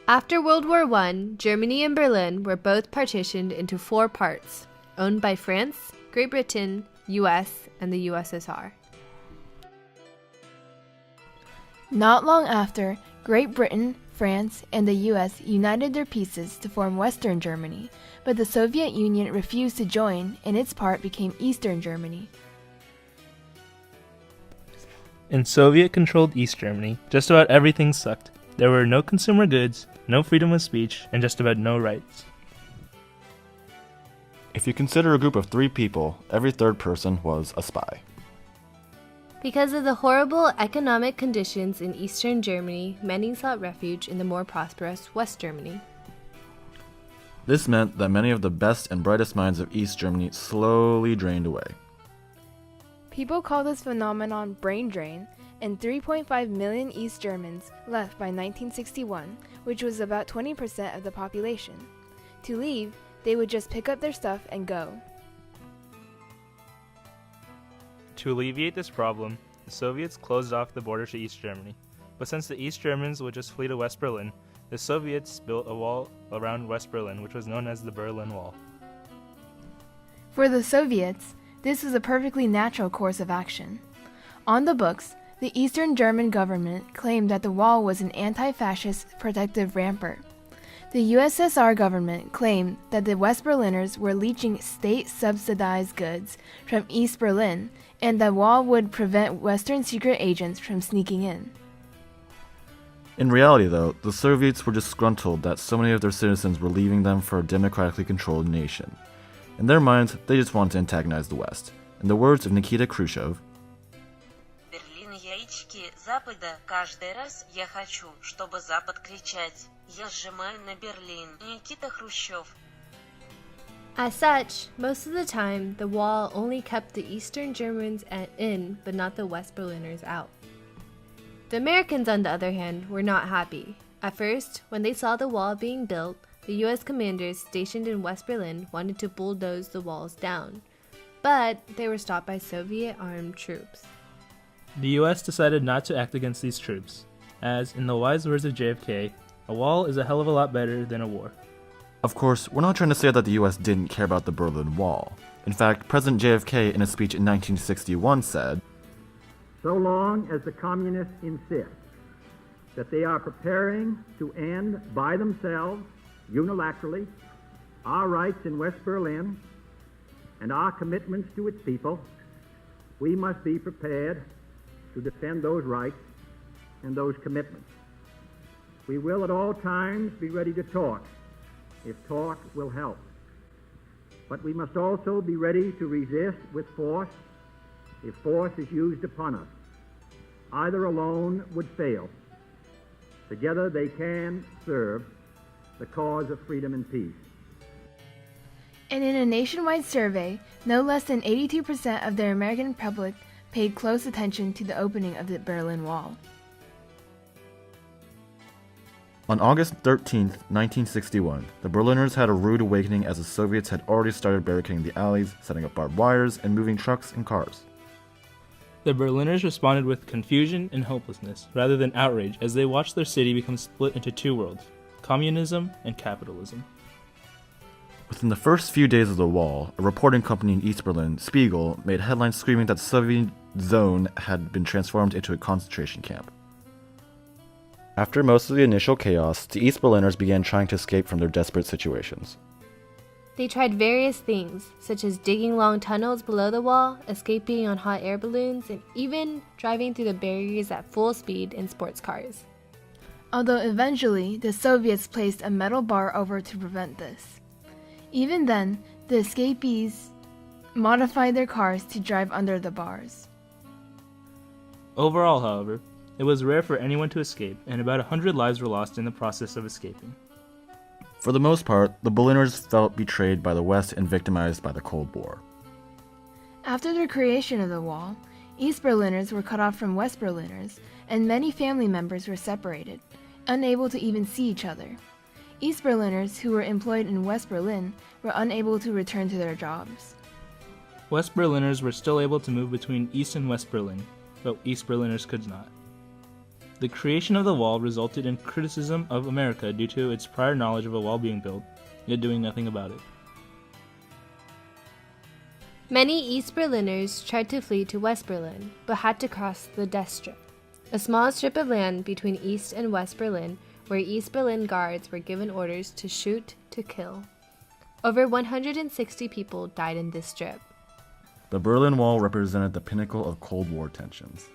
After World War I, Germany and Berlin were both partitioned into 4 parts, owned by France, Great Britain, US, and the USSR. Not long after, Great Britain, France, and the US united their pieces to form Western Germany, but the Soviet Union refused to join, and its part became Eastern Germany. In Soviet-controlled East Germany, just about everything sucked. There were no consumer goods, no freedom of speech, and just about no rights. If you consider a group of 3 people, every third person was a spy. Because of the horrible economic conditions in Eastern Germany, many sought refuge in the more prosperous West Germany. This meant that many of the best and brightest minds of East Germany slowly drained away. People call this phenomenon brain drain, and 3.5 million East Germans left by 1961, which was about 20% of the population. To leave, they would just pick up their stuff and go. To alleviate this problem, the Soviets closed off the border to East Germany. But since the East Germans would just flee to West Berlin, the Soviets built a wall around West Berlin, which was known as the Berlin Wall. For the Soviets, this was a perfectly natural course of action. On the books, the Eastern German government claimed that the wall was an anti-fascist protective rampart. The USSR government claimed that the West Berliners were leeching state-subsidized goods from East Berlin, and the wall would prevent Western secret agents from sneaking in. In reality, though, the Soviets were disgruntled that so many of their citizens were leaving them for a democratically controlled nation. In their minds, they just wanted to antagonize the West. In the words of Nikita Khrushchev, Берлин яички Запада каждый раз я хочу, чтобы Запад кричать. Я сжимаю на Берлин. Никита Хрущев. As such, most of the time, the wall only kept the Eastern Germans in, but not the West Berliners out. The Americans, on the other hand, were not happy. At first, when they saw the wall being built, the US commanders stationed in West Berlin wanted to bulldoze the walls down, but they were stopped by Soviet armed troops. The US decided not to act against these troops, as, in the wise words of JFK, a wall is a hell of a lot better than a war. of course, we're not trying to say that the US didn't care about the Berlin Wall. In fact, President JFK in a speech in 1961 said, "So long as the communists insist that they are preparing to end by themselves, unilaterally, our rights in West Berlin and our commitments to its people, we must be prepared to defend those rights and those commitments. We will at all times be ready to talk, if talk will help. But we must also be ready to resist with force, if force is used upon us. Either alone would fail. Together they can serve the cause of freedom and peace." And in a nationwide survey, no less than 82% of the American public paid close attention to the opening of the Berlin Wall. On August 13, 1961, the Berliners had a rude awakening as the Soviets had already started barricading the alleys, setting up barbed wires, and moving trucks and cars. The Berliners responded with confusion and hopelessness, rather than outrage, as they watched their city become split into 2 worlds, communism and capitalism. Within the first few days of the wall, a reporting company in East Berlin, Spiegel, made headlines screaming that the Soviet zone had been transformed into a concentration camp. After most of the initial chaos, the East Berliners began trying to escape from their desperate situations. They tried various things, such as digging long tunnels below the wall, escaping on hot air balloons, and even driving through the barriers at full speed in sports cars. Although eventually, the Soviets placed a metal bar over to prevent this. Even then, the escapees modified their cars to drive under the bars. Overall, however, it was rare for anyone to escape, and about 100 lives were lost in the process of escaping. For the most part, the Berliners felt betrayed by the West and victimized by the Cold War. After the creation of the wall, East Berliners were cut off from West Berliners, and many family members were separated, unable to even see each other. East Berliners who were employed in West Berlin were unable to return to their jobs. West Berliners were still able to move between East and West Berlin, but East Berliners could not. The creation of the wall resulted in criticism of America due to its prior knowledge of a wall being built, yet doing nothing about it. Many East Berliners tried to flee to West Berlin, but had to cross the Death Strip, a small strip of land between East and West Berlin where East Berlin guards were given orders to shoot to kill. Over 160 people died in this strip. The Berlin Wall represented the pinnacle of Cold War tensions.